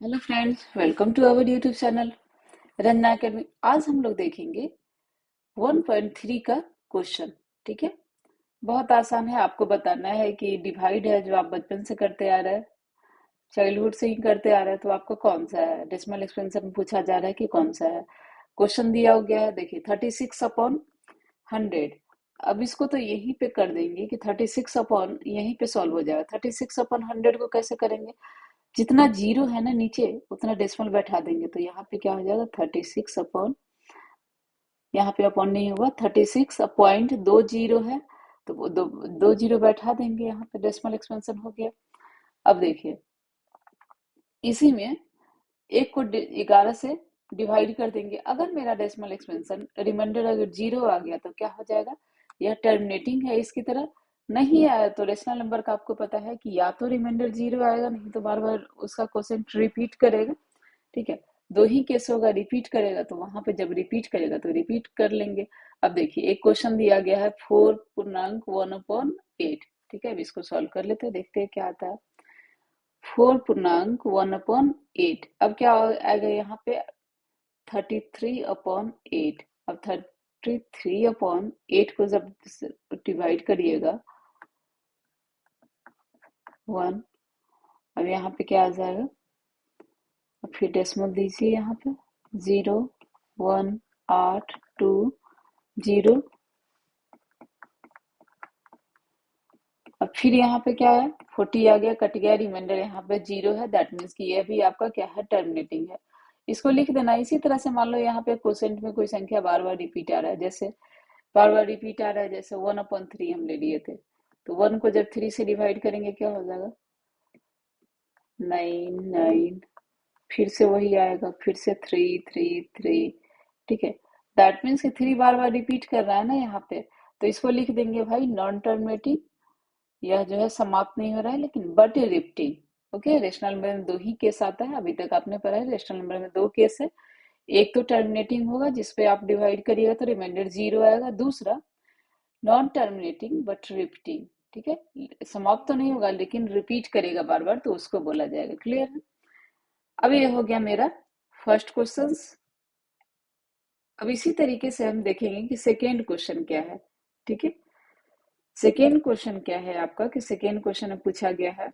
Hello friends, welcome to our YouTube channel Ranjana academy. आज हम लोग देखेंगे 1.3 का क्वेश्चन। ठीक है, बहुत आसान है। आपको बताना है कि डिवाइड है जो आप बचपन से करते आ रहे हैं, चाइल्डहुड से ही करते आ रहे हैं, तो आपको कौन सा है। डेसिमल एक्सपेंशन पूछा जा रहा है कि कौन सा है। क्वेश्चन दिया हो गया है, देखिए 36/100। अब इसको तो यहीं पे कर देंगे कि 36 अपॉन, यहीं पे सॉल्व हो जाएगा। 36/100 को कैसे करेंगे, जितना जीरो है ना नीचे उतना डेसिमल बैठा देंगे, तो यहाँ पे क्या हो जाएगा 36 अपॉन, यहाँ पे अपॉन नहीं होगा, 36.20 है, तो वो दो जीरो बैठा देंगे, यहाँ पे डेसिमल एक्सपेंशन हो गया। अब देखिए इसी में एक को 11 से डिवाइड कर देंगे। अगर मेरा डेसिमल एक्सपेंशन रिमाइंडर अगर जीरो आ गया तो क्या हो जाएगा, यह टर्मिनेटिंग है इसकी तरह। नहीं आया तो रेशनल नंबर का आपको पता है कि या तो रिमाइंडर जीरो आएगा, नहीं तो बार बार उसका क्वेश्चन रिपीट करेगा। ठीक है, दो ही केस होगा, रिपीट करेगा तो वहां पे जब रिपीट करेगा तो रिपीट कर लेंगे। अब देखिए एक क्वेश्चन दिया गया है 4.1/8। ठीक है, अब इसको सॉल्व कर लेते हैं, देखते हैं क्या आता है। 4.1/8, अब क्या आएगा यहाँ पे 33/8। अब 33/8 को जब डिवाइड करिएगा 1, अब यहाँ पे क्या आ जाएगा, अब फिर डेसिमल दीजिए यहाँ पे 0, 1, 8, 2, 0। अब फिर यहाँ पे क्या है 40 आ गया, कट गया, रिमाइंडर यहाँ पे जीरो है, दैट मीन्स कि ये भी आपका क्या है, टर्मिनेटिंग है। इसको लिख देना। इसी तरह से मान लो यहाँ पे क्वोशेंट में कोई संख्या बार बार रिपीट आ रहा है, जैसे बार बार रिपीट आ रहा है, जैसे 1/3 हम ले लिए थे, तो 1 को जब 3 से डिवाइड करेंगे क्या हो जाएगा 9, 9, फिर से वही आएगा, फिर से 3, 3, 3। ठीक है, दैट मीन्स कि 3 बार बार रिपीट कर रहा है ना यहाँ पे, तो इसको लिख देंगे भाई नॉन टर्मिनेटिंग। यह जो है समाप्त नहीं हो रहा है लेकिन but repeating. Okay, rational number में दो ही केस आता है, अभी तक आपने पढ़ा है रेशनल नंबर में दो केस है। एक तो टर्मिनेटिंग होगा जिसपे आप डिवाइड करिएगा तो रिमाइंडर जीरो आएगा, दूसरा नॉन टर्मिनेटिंग बट रिपीटिंग। ठीक है, समाप्त तो नहीं होगा लेकिन रिपीट करेगा बार बार, तो उसको बोला जाएगा। क्लियर है। अब ये हो गया मेरा फर्स्ट क्वेश्चन। अब इसी तरीके से हम देखेंगे कि सेकेंड क्वेश्चन क्या है। ठीक है, सेकेंड क्वेश्चन क्या है आपका, कि सेकेंड क्वेश्चन में पूछा गया है।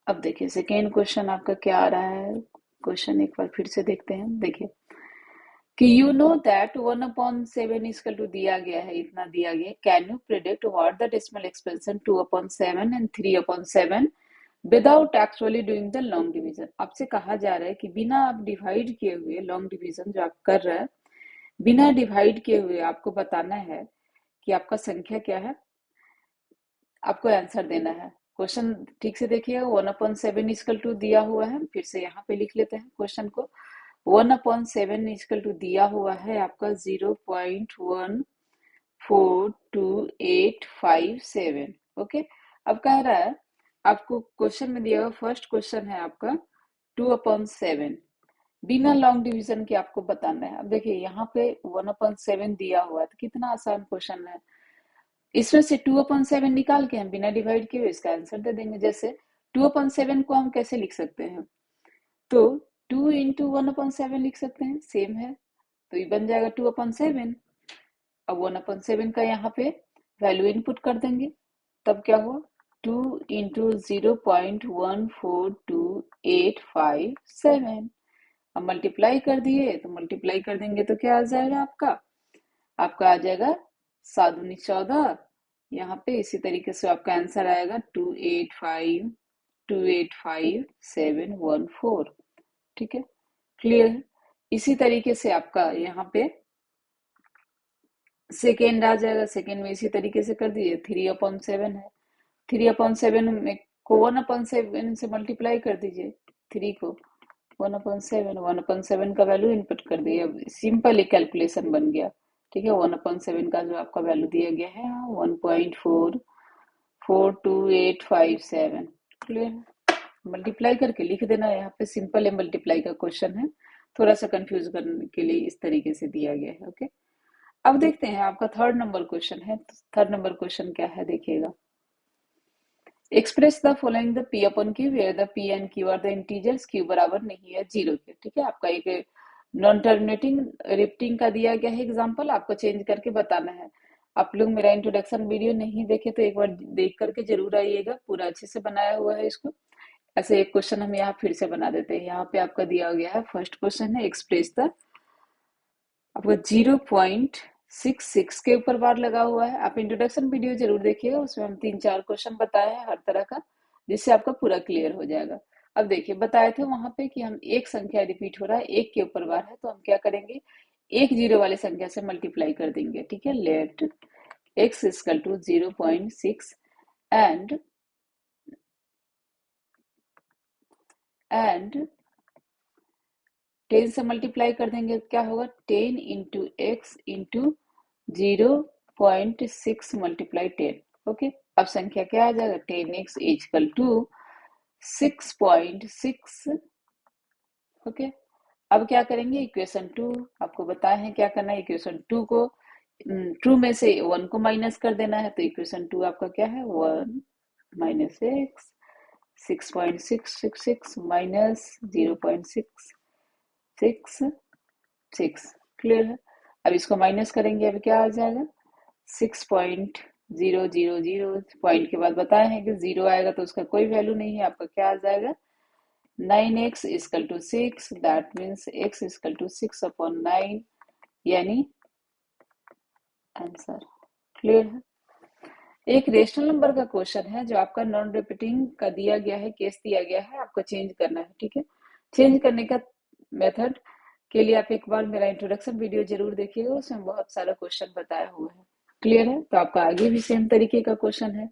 अब देखिए सेकेंड क्वेश्चन आपका क्या आ रहा है। क्वेश्चन एक बार फिर से देखते हैं। देखिए कि you know that 1/7 equal to दिया गया है, इतना दिया गया, can you predict what the decimal expansion 2/7 and 3/7 without actually doing the long division. आपसे कहा जा रहा है कि बिना आप डिवाइड किए हुए, लॉन्ग डिवीजन जो आप कर रहे हैं, बिना डिवाइड किए हुए आपको बताना है कि आपका संख्या क्या है, आपको आंसर देना है। क्वेश्चन ठीक से देखिएगा, 1/7 इक्वल टू दिया हुआ है, फिर से यहाँ पे लिख लेते हैं क्वेश्चन को। 1/7 इक्वल टू दिया हुआ है आपका 0.142857। ओके, अब कह रहा है आपको, क्वेश्चन में दिया हुआ फर्स्ट क्वेश्चन है आपका 2/7, बिना लॉन्ग डिवीजन के आपको बताना है। अब देखिए यहाँ पे 1/7 दिया हुआ है, तो कितना आसान क्वेश्चन है। इसमें से 2/7 निकाल के हम बिना डिवाइड किए इसका आंसर दे देंगे। जैसे 2/7 को हम कैसे लिख सकते हैं, तो 2 × 1/7 लिख सकते हैं, सेम है, तो ये बन जाएगा 2/7। अब 1/7 का यहाँ पे वैल्यू इनपुट कर देंगे, तब क्या हुआ 2 × 0.14287। अब मल्टीप्लाई कर दिए, तो मल्टीप्लाई कर देंगे तो क्या आ जाएगा आपका, आपका आ जाएगा 7×9 = 14। यहाँ पे इसी तरीके से आपका आंसर आएगा 285,285,714। ठीक है, क्लियर है। इसी तरीके से आपका यहाँ पे सेकेंड आ जाएगा, सेकेंड में इसी तरीके से कर दीजिए, 3/7 है, 3/7 में को 1/7 से मल्टीप्लाई कर दीजिए, 3 को 1/7, 1/7 का वैल्यू इनपुट कर दिए, अब सिंपल ही कैलकुलेशन बन गया। ठीक है, 1/7 का जो आपका वैल्यू दिया गया है 1.442857। क्लियर, मल्टीप्लाई करके लिख देना, यहाँ पे सिंपल है, मल्टीप्लाई का क्वेश्चन है, थोड़ा सा कंफ्यूज करने के लिए इस तरीके से दिया गया है। ओके, अब देखते हैं आपका थर्ड नंबर क्वेश्चन है। थर्ड नंबर क्वेश्चन क्या है देखिएगा express the following the P upon Q where the P and Q are the integers, Q बराबर नहीं है जीरो के। ठीक है, आपका एक नॉन टर्मिनेटिंग रिपीटिंग का दिया गया है एग्जांपल, आपको चेंज करके बताना है। आप लोग मेरा इंट्रोडक्शन वीडियो नहीं देखे तो एक बार देख करके जरूर आइएगा, पूरा अच्छे से बनाया हुआ है इसको। ऐसे एक क्वेश्चन हम यहाँ फिर से बना देते हैं। यहाँ पे आपका दिया गया है, फर्स्ट क्वेश्चन है एक्सप्रेस द, आपका 0.66 के ऊपर बार लगा हुआ है। आप इंट्रोडक्शन वीडियो जरूर देखिएगा, उसमें हम 3-4 क्वेश्चन बताए हैं हर तरह का, जिससे आपका पूरा क्लियर हो जाएगा। अब देखिए, बताए थे वहां पे कि हम एक संख्या रिपीट हो रहा है, एक के ऊपर बार है, तो हम क्या करेंगे, एक जीरो वाले संख्या से मल्टीप्लाई कर देंगे। ठीक है, let x equal to 0.6 and 10 से मल्टीप्लाई कर देंगे, क्या होगा, 10 into x into 0.6 multiply 10। Okay, अब संख्या क्या आ जाएगा, 10x इक्वल टू 6.6। ओके, अब क्या करेंगे, इक्वेशन टू, आपको बताए हैं क्या करना है, इक्वेशन टू को ट्रू में से वन को माइनस कर देना है, तो इक्वेशन टू आपका क्या है, 1 माइनस एक्स, 6.666 माइनस 0.666, क्लियर है। अब इसको माइनस करेंगे, अब क्या आ जाएगा, 6.000, पॉइंट के बाद बताए हैं कि जीरो आएगा तो उसका कोई वैल्यू नहीं है, आपका क्या आ जाएगा, 9x equal to 6, that means x equal to 6/9, यानी आंसर, क्लियर है। एक रेशनल नंबर का क्वेश्चन है जो आपका नॉन रिपीटिंग का दिया गया है, केस दिया गया है, आपको चेंज करना है। ठीक है, चेंज करने का मेथड के लिए आप एक बार मेरा इंट्रोडक्शन वीडियो जरूर देखिएगा, उसमें बहुत सारा क्वेश्चन बताया हुआ है, क्लियर है। तो आपका आगे भी सेम तरीके का क्वेश्चन है,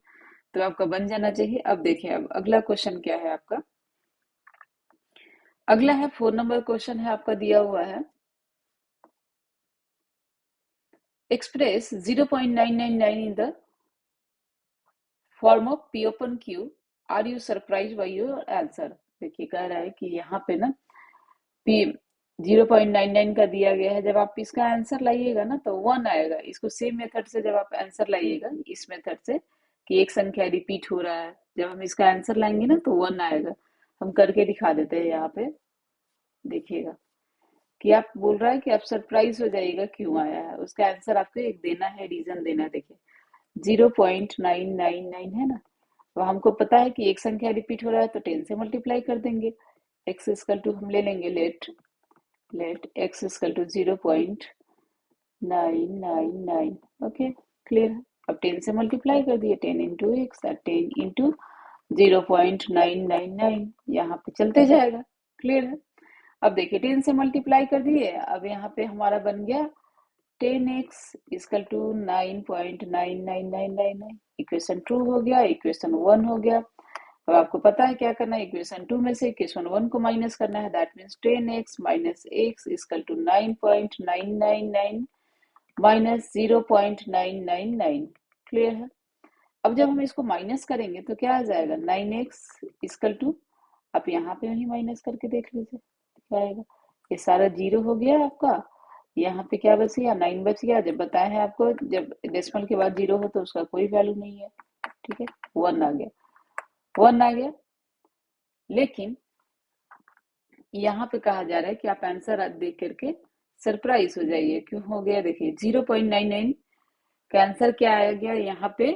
तो आपका बन जाना चाहिए। अब देखिए, अब अगला क्वेश्चन क्या है आपका, अगला है 4 नंबर क्वेश्चन है, आपका दिया हुआ है, express 0.999 in the form of P open Q, are you surprise by your answer. देखिए, कह रहा है कि यहाँ पे ना पी 0.99 का दिया गया है, जब आप इसका आंसर लाइएगा ना तो 1 आएगा। इसको सेम मेथड से जब आप आंसर लाइएगा, इस मेथड से कि एक संख्या रिपीट हो रहा है, जब हम इसका आंसर लाएंगे ना तो 1 आएगा। हम करके दिखा देते हैं यहाँ पे, देखिएगा कि आप बोल रहा है कि आप सरप्राइज हो जाइएगा क्यों आया है, उसका आंसर आपको एक देना है, रीजन देना है। देखिए 0.999 है ना, तो हमको पता है कि एक संख्या रिपीट हो रहा है तो 10 से मल्टीप्लाई कर देंगे। x इक्वल टू हम ले लेंगे, let x equal to 0.999। Okay, clear है। अब 10 से मल्टीप्लाई कर दिए, 10 इंटू एक्स, 10 इंटू 0.999, यहाँ पे चलते जाएगा, क्लियर है। अब देखिए 10 से मल्टीप्लाई कर दिए, अब यहाँ पे हमारा बन गया 10x equal to 9.99999, equation two हो गया, इक्वेशन वन हो गया। अब आपको पता है क्या करना है, इक्वेशन टू में से इक्वेशन वन को माइनस करना है, that means 10x minus x equal to 9.999 minus 0.999, clear है। अब जब हम इसको माइनस करेंगे तो क्या आ जाएगा, 9x इक्वल टू, आप यहाँ पे वही माइनस करके देख लीजिए क्या आएगा, ये सारा जीरो हो गया आपका, यहाँ पे क्या बच गया, 9 बच गया। जब बताया है आपको, जब डेसिमल के बाद जीरो हो तो उसका कोई वैल्यू नहीं है। ठीक है, 1 आ गया, 1 आ गया। लेकिन यहाँ पे कहा जा रहा है कि आप आंसर देख करके सरप्राइज हो जाइए, क्यों हो गया, देखिए 0.99 का आंसर क्या आ गया, यहाँ पे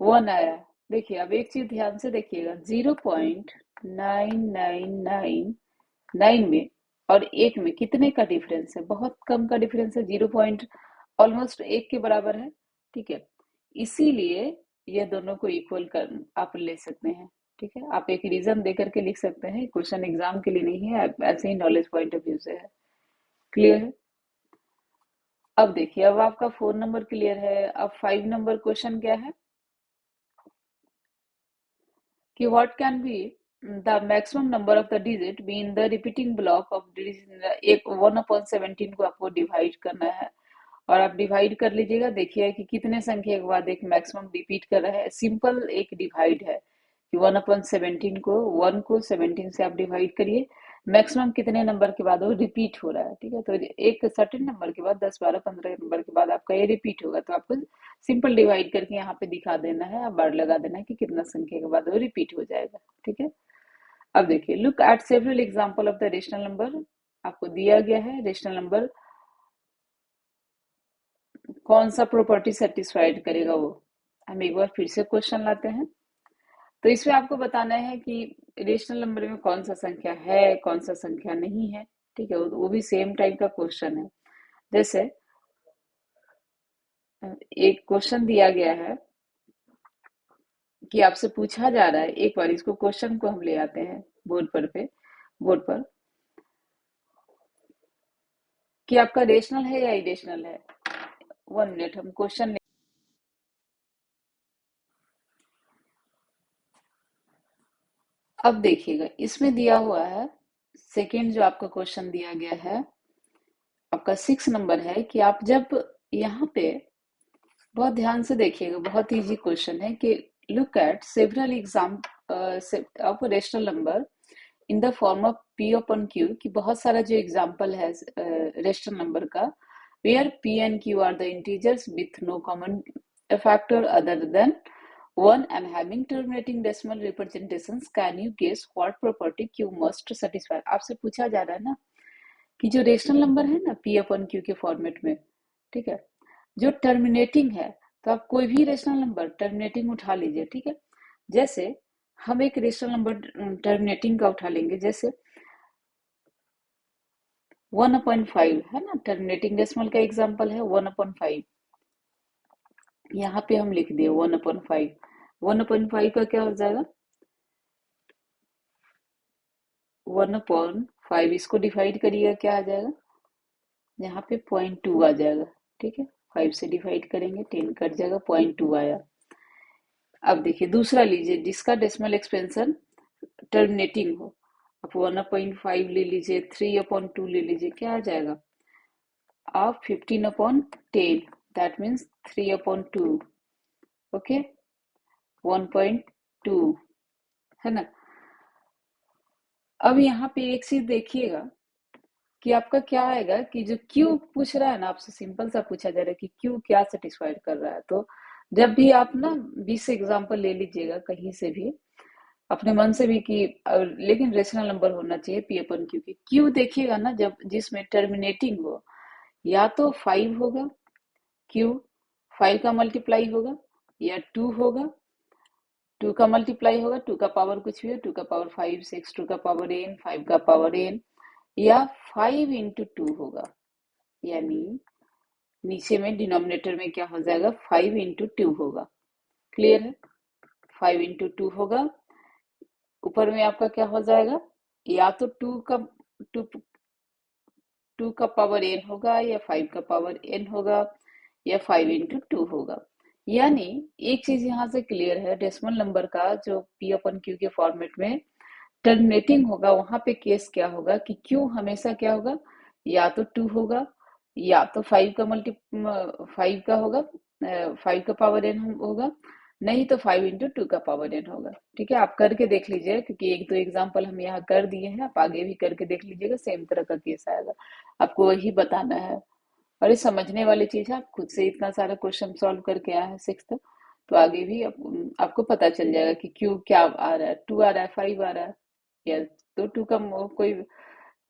1 आया। देखिए अब एक चीज ध्यान से देखिएगा, 0.9999 में और एक में कितने का डिफरेंस है, बहुत कम का डिफरेंस है, 0 पॉइंट ऑलमोस्ट एक के बराबर है। ठीक है, इसीलिए ये दोनों को इक्वल कर आप ले सकते हैं। ठीक है, आप एक रीजन दे करके लिख सकते हैं, क्वेश्चन एग्जाम के लिए नहीं है, ऐसे ही नॉलेज पॉइंट ऑफ व्यू से है, क्लियर है। अब देखिए, अब आपका 4 नंबर क्लियर है। अब 5 नंबर क्वेश्चन क्या है कि what can be the maximum number of the digit be in the repeating block of digit, एक 1/17 को आपको डिवाइड करना है, और आप डिवाइड कर लीजिएगा। देखिए कि कितने संख्या के बाद एक मैक्सिमम रिपीट कर रहा है, सिंपल एक डिवाइड है कि 1/17 को 1 को 17 से आप डिवाइड करिए, मैक्सिमम कितने नंबर के बाद वो रिपीट हो रहा है, ठीक है। तो एक सर्टेन नंबर के बाद 10 12 15 नंबर के बाद आपका ये रिपीट होगा, तो आपको सिंपल डिवाइड करके यहाँ पे दिखा देना है, आप बार लगा देना है कि कितना संख्या के बाद वो रिपीट हो जाएगा, ठीक है। अब देखिए, look at several example of the rational number. आपको दिया गया है रेशनल नंबर कौन सा प्रॉपर्टी सेटिस्फाइड करेगा वो। हम एक बार फिर से क्वेश्चन लाते हैं। तो इसमें आपको बताना है कि रेशनल नंबर में कौन सा संख्या है, कौन सा संख्या नहीं है, ठीक है। वो भी सेम टाइप का क्वेश्चन है। जैसे एक क्वेश्चन दिया गया है कि आपसे पूछा जा रहा है, एक बार इसको क्वेश्चन को हम ले आते हैं बोर्ड पर कि आपका रेशनल है या इरेशनल है। 1 मिनट, हम क्वेश्चन। अब देखिएगा, इसमें दिया हुआ है सेकंड जो आपका क्वेश्चन दिया गया है, आपका 6 नंबर है कि आप जब यहाँ पे बहुत ध्यान से देखिएगा, बहुत इजी क्वेश्चन है कि look at several exam of rational number in the form of P upon Q, कि बहुत सारा जो एग्जाम्पल है रेशनल नंबर का, where P and Q are the integers with no common factor other than 1 and having terminating decimal representations, can you guess what property Q must satisfy। आपसे पूछा जा रहा है ना कि जो रेशनल नंबर है ना P अपन Q के फॉर्मेट में, ठीक है, जो टर्मिनेटिंग है, तो आप कोई भी रेशनल नंबर टर्मिनेटिंग उठा लीजिए, ठीक है। जैसे हम एक रेशनल नंबर टर्मिनेटिंग का उठा लेंगे, जैसे 1/5 है ना, टर्मिनेटिंग डेसिमल का एग्जांपल है 1/5। यहाँ पे हम लिख दिए 1/5। 1/5 का क्या हो जाएगा, 1/5, इसको डिवाइड करिएगा, क्या आ जाएगा, यहाँ पे 0.2 आ जाएगा, ठीक है। 5 से डिवाइड करेंगे, 10 कट जाएगा, 0.2 आया। अब देखिए दूसरा लीजिए जिसका डेसिमल एक्सपेंशन टर्मिनेटिंग हो। आप 1/5 ले लीजिए, 3/2 ले लीजिए, क्या आ जाएगा, आप 15/10, दैट मीन्स 3/2, ओके, 1.2, है ना। अब यहाँ पे एक चीज देखिएगा कि आपका क्या आएगा कि जो क्यू पूछ रहा है ना आपसे, सिंपल सा पूछा जा रहा है कि क्यू क्या सेटिस्फाइड कर रहा है। तो जब भी आप ना 20 एग्जाम्पल ले लीजिएगा कहीं से भी, अपने मन से भी, कि लेकिन रेशनल नंबर होना चाहिए पी अपन क्यू की। क्यू देखिएगा ना जब जिसमें टर्मिनेटिंग हो, या तो 5 होगा, क्यू 5 का मल्टीप्लाई होगा, या 2 होगा, 2 का मल्टीप्लाई होगा, 2 का पावर कुछ भी हो, 2 का पावर 5 6, 2 का पावर n, 5 का पावर n, या 5 इंटू 2 होगा। यानी नीचे में डिनोमिनेटर में क्या हो जाएगा, 5 इंटू 2 होगा। क्लियर है, 5 इंटू 2 होगा। ऊपर में आपका क्या हो जाएगा, या तो 2 2 का पावर n होगा, या 5 का पावर n होगा, या 5 इंटू 2 होगा। यानी एक चीज यहाँ से क्लियर है, डेसिमल नंबर का जो p अपन q के फॉर्मेट में टर्मिनेटिंग होगा, वहां पे केस क्या होगा कि q हमेशा क्या होगा, या तो 2 होगा, या तो 5 का मल्टी 5 का होगा, 5 का पावर n होगा, नहीं तो 5 इंटू 2 का पावर n होगा। ठीक है, आप करके देख लीजिए, क्योंकि एक दो एग्जांपल हम यहाँ कर दिए हैं, आप आगे भी करके देख लीजिएगा, सेम तरह का केस आएगा, आपको वही बताना है। और ये समझने वाली चीज है, आप खुद से इतना सारा क्वेश्चन सॉल्व करके आए हैं 6th, तो आगे भी आपको पता चल जाएगा कि क्यों क्या आ रहा है, 2 आ रहा है, 5 आ रहा है, या तो 2 का कोई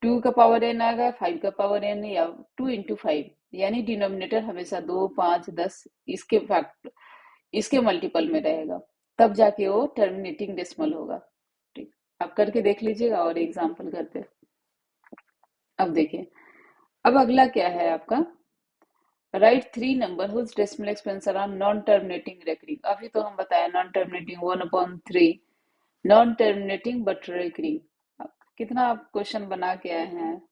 2 का पावर n आ गया, 5 का पावर n, या 2 इंटू 5, यानी डिनोमिनेटर हमेशा 2 5 10 इसके फैक्ट इसके मल्टीपल में रहेगा, तब जाके वो टर्मिनेटिंग डेसिमल होगा। ठीक, आप करके देख लीजिएगा और एग्जाम्पल करते। अब देखिए, अब अगला क्या है आपका, write 3 number whose decimal expansion are non terminating recurring. अभी तो हम बताया non terminating 1/3, non terminating but recurring. कितना आप क्वेश्चन बना के आए हैं,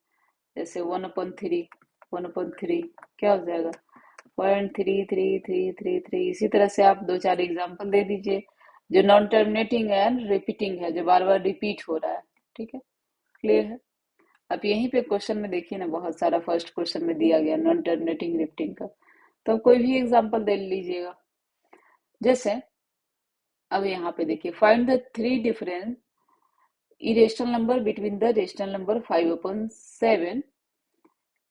जैसे 1/3 क्या हो जाएगा, 0.3333, इसी तरह से आप 2 4 एग्जाम्पल दे दीजिए जो नॉन टर्मिनेटिंग एंड रिपीटिंग है, जो बार बार रिपीट हो रहा है। ठीक है, क्लियर है। अब यहीं पे क्वेश्चन में देखिए ना, बहुत सारा फर्स्ट क्वेश्चन में दिया गया नॉन टर्मिनेटिंग रिपीटिंग का, तो कोई भी एग्जाम्पल दे लीजिएगा। जैसे अब यहाँ पे देखिए, find the 3 difference irrational number between the rational number 5/7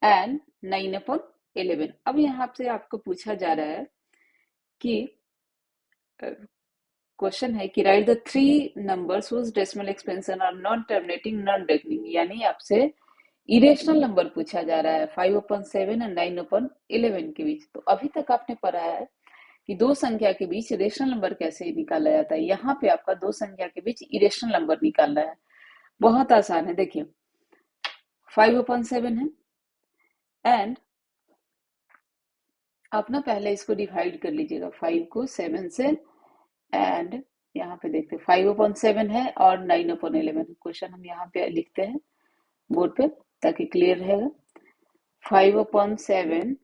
and 9/11। अब यहाँ से आपको पूछा जा रहा है कि क्वेश्चन है कि write the three numbers whose decimal expansion are non terminating non recurring, यानी आपसे इरेशनल नंबर पूछा जा रहा है 5/7 और 9/11 के बीच। तो अभी तक आपने पढ़ा है कि दो संख्या के बीच रेशनल नंबर कैसे निकाला जाता है। यहाँ पे आपका दो संख्या के बीच इरेशनल नंबर निकालना है। बहुत आसान है, देखिए 5/7 है एंड आप ना पहले इसको डिवाइड कर लीजिएगा 5 को 7 से, एंड यहाँ पे देखते हैं 5/7 है और 9/11। क्वेश्चन हम यहाँ पे लिखते हैं बोर्ड पे ताकि क्लियर रहेगा। 5/7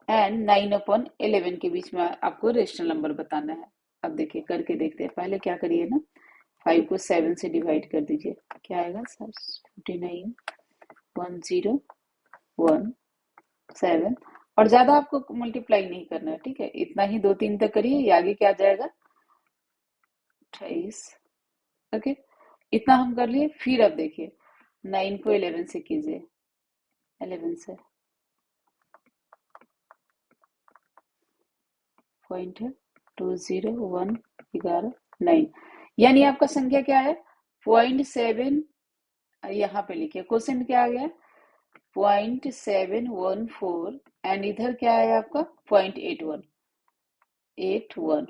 एंड 9/11 के बीच में आपको रेशनल नंबर बताना है। अब देखिए करके देखते हैं। पहले क्या करिए ना, 5 को 7 से डिवाइड कर दीजिए, क्या आएगा सर 49 1017। और ज्यादा आपको मल्टीप्लाई नहीं करना है, ठीक है, इतना ही 2 3 तक करिए, ये आगे क्या आ जाएगा 28। ओके, इतना हम कर लिए। फिर अब देखिए 9 को 11 से कीजिए, 11 से पॉइंट है 201 11 9, यानी आपका संख्या क्या है 0.7। यहाँ पे लिखिए क्वेश्चन क्या आ गया 0.714 एंड इधर क्या आया आपका 0.81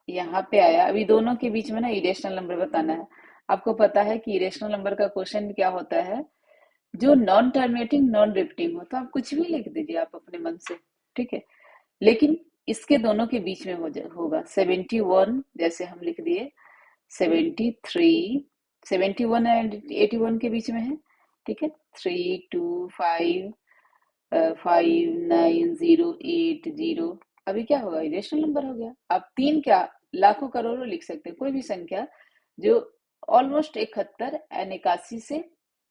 यहाँ पे आया। अभी दोनों के बीच में ना इरेशनल नंबर बताना है। आपको पता है कि इरेशनल नंबर का क्वेश्चन क्या होता है, जो नॉन टर्मिनेटिंग नॉन रिपीटिंग हो तो आप कुछ भी लिख दीजिए आप अपने मन से, ठीक है, लेकिन इसके दोनों के बीच में होगा 71, जैसे हम लिख दिए 73, 71 एंड 81 के बीच में है, ठीक है, 325 5908 अभी क्या होगा इरेशनल नंबर हो गया। आप तीन क्या लाखों करोड़ों लिख सकते हैं, कोई भी संख्या जो ऑलमोस्ट 71 एंड 81 से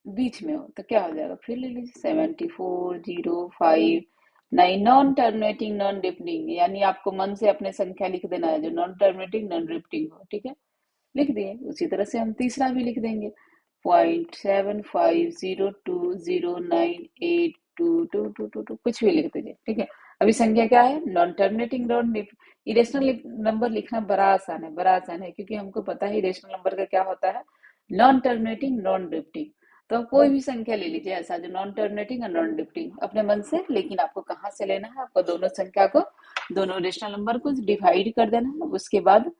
बीच में हो तो क्या हो जाएगा, फिर ले लीजिए 74059 नॉन टर्मिनेटिंग नॉन रिपीटिंग, यानी आपको मन से अपने संख्या लिख देना है जो नॉन टर्मिनेटिंग नॉन रिपीटिंग हो, ठीक है, लिख दिए। उसी तरह से हम तीसरा भी लिख देंगे 0.750209822222 कुछ भी लिख दीजिए, ठीक है। अभी संख्या क्या है non terminating non irrational number लिखना बड़ा आसान है, बड़ा आसान है, क्योंकि हमको पता है इरेशनल नंबर का क्या होता है नॉन टर्मिनेटिंग नॉन रिपीटिंग। तो आप कोई भी संख्या ले लीजिए ऐसा जो नॉन टर्मिनेटिंग और नॉन रिपीटिंग अपने मन से, लेकिन आपको कहाँ से लेना है, आपको दोनों संख्या को दोनों रेशनल नंबर को डिवाइड कर देना है। उसके बाद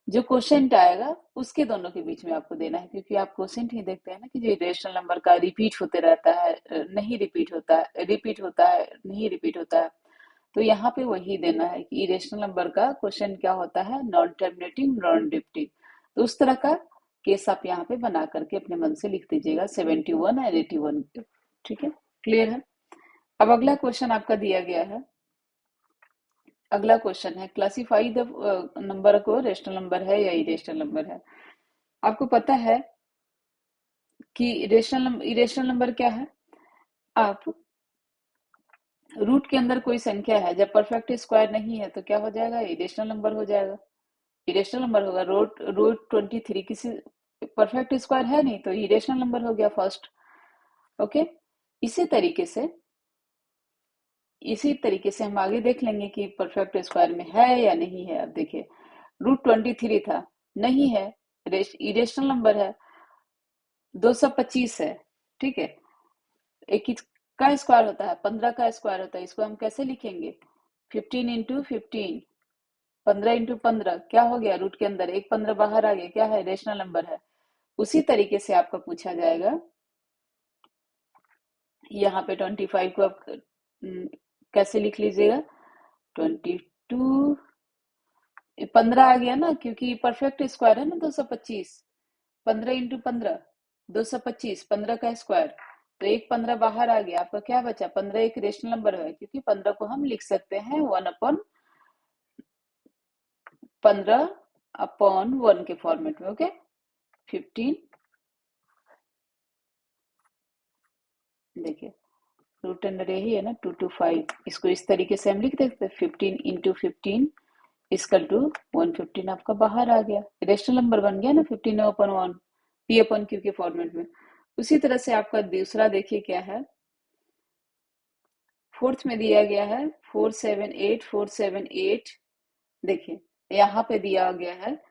जो क्वेश्चन आएगा उसके दोनों के बीच में आपको देना है, क्योंकि आप क्वेश्चन ही देखते हैं ना कि जो इरेशनल नंबर का रिपीट होते रहता है, नहीं रिपीट होता है, रिपीट होता है, नहीं रिपीट होता है, तो यहाँ पे वही देना है कि इरेशनल नंबर का क्वेश्चन क्या होता है नॉन टर्मिनेटिंग नॉन रिपीटिंग। तो उस तरह का केस आप यहाँ पे बना करके अपने मन से लिख दीजिएगा 71 और 81, ठीक है, क्लियर है। अब अगला क्वेश्चन आपका दिया गया है, अगला क्वेश्चन है क्लासिफाई द नंबर को रेशनल नंबर है या इरेशनल नंबर है। आपको पता है कि इरेशनल नंबर क्या है, आप रूट के अंदर कोई संख्या है जब परफेक्ट स्क्वायर नहीं है तो क्या हो जाएगा इरेशनल नंबर हो जाएगा, इरेशनल नंबर होगा। रूट 23 किसी परफेक्ट स्क्वायर है नहीं तो इरेशनल नंबर हो गया फर्स्ट। ओके, इसी तरीके से हम आगे देख लेंगे कि परफेक्ट स्क्वायर में है या नहीं है। अब देखिए रूट 23 था, नहीं है, इरेशनल नंबर है, 225 है, ठीक है, एक का स्क्वायर होता है 15 का स्क्वायर होता है, इसको हम कैसे लिखेंगे 15 इंटू 15, 15 इंटू 15 क्या हो गया रूट के अंदर एक 15 बाहर आ गया, क्या है रेशनल नंबर है। उसी तरीके से आपका पूछा जाएगा यहाँ पे 25 को आप कैसे लिख लीजिएगा 22, 15 आ गया ना क्योंकि परफेक्ट स्क्वायर है ना 225, 15 इंटू 15 225, 15 का स्क्वायर, तो एक 15 बाहर आ गया, आपका क्या बचा 15 एक रेशनल नंबर है क्योंकि 15 को हम लिख सकते हैं 1/15/1 के फॉर्मेट में। ओके 15, देखिए रूट अंडर यही है ना 225, इसको इस तरीके से हम लिख देते हैं 15 इंटू 15 इक्वल टू 115 आपका बाहर आ गया, रेशनल नंबर बन गया ना 15/1 पी अपन क्यू के फॉर्मेट में। उसी तरह से आपका दूसरा देखिए क्या है, फोर्थ में दिया गया है 478 देखिए यहाँ पे दिया गया है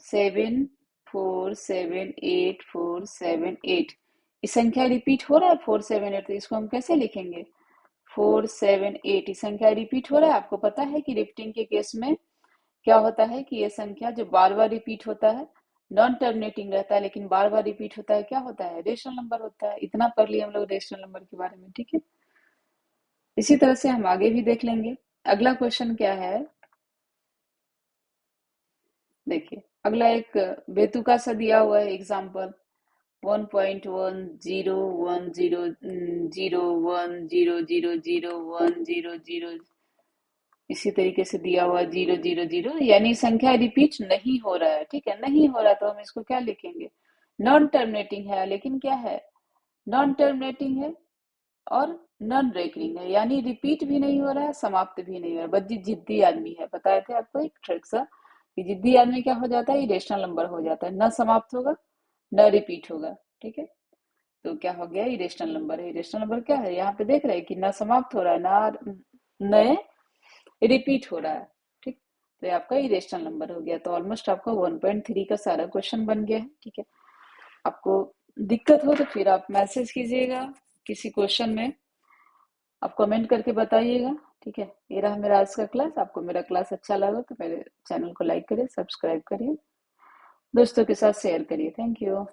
7 4 7 8 4 7 8। इस संख्या रिपीट हो रहा है 4 7 8, तो इसको हम कैसे लिखेंगे 4 7 8। इस संख्या रिपीट हो रहा है, आपको पता है कि रिपीटिंग के केस में क्या होता है कि ये संख्या जो बार बार रिपीट होता है नॉन टर्मिनेटिंग रहता है, लेकिन बार बार रिपीट होता है क्या होता है रेशनल नंबर होता है। इतना पढ़ लिया हम लोग रेशनल नंबर के बारे में, ठीक है। इसी तरह से हम आगे भी देख लेंगे। अगला क्वेश्चन क्या है, देखिए अगला एक बेतुका सा दिया हुआ है एग्जाम्पल 1.101010101010 इसी तरीके से दिया हुआ 000, यानी संख्या रिपीट नहीं हो रहा है, ठीक है। नहीं हो रहा तो हम इसको क्या लिखेंगे, नॉन टर्मिनेटिंग है, लेकिन क्या है नॉन टर्मिनेटिंग है और नॉन रेकरिंग है, यानी रिपीट भी नहीं हो रहा है समाप्त भी नहीं हो रहा है। बस जिद्दी आदमी है, बताए थे आपको एक ट्रिक सा कि जिद्दी आदमी क्या हो जाता है, इरेशनल नंबर हो जाता है, न समाप्त होगा न रिपीट होगा, ठीक है। तो क्या हो गया, इरेशनल नंबर है। इरेशनल नंबर क्या है, यहाँ पे देख रहे हैं कि न समाप्त हो रहा है ना नए रिपीट हो रहा है, ठीक। तो ये आपका इरेशनल नंबर हो गया। तो ऑलमोस्ट आपका 1.3 का सारा क्वेश्चन बन गया है, ठीक है। आपको दिक्कत हो तो फिर आप मैसेज कीजिएगा, किसी क्वेश्चन में आप कमेंट करके बताइएगा, ठीक है। ये रहा मेरा आज का क्लास। आपको मेरा क्लास अच्छा लगा तो मेरे चैनल को लाइक करिए, सब्सक्राइब करिए, दोस्तों के साथ शेयर करिए। Thank you.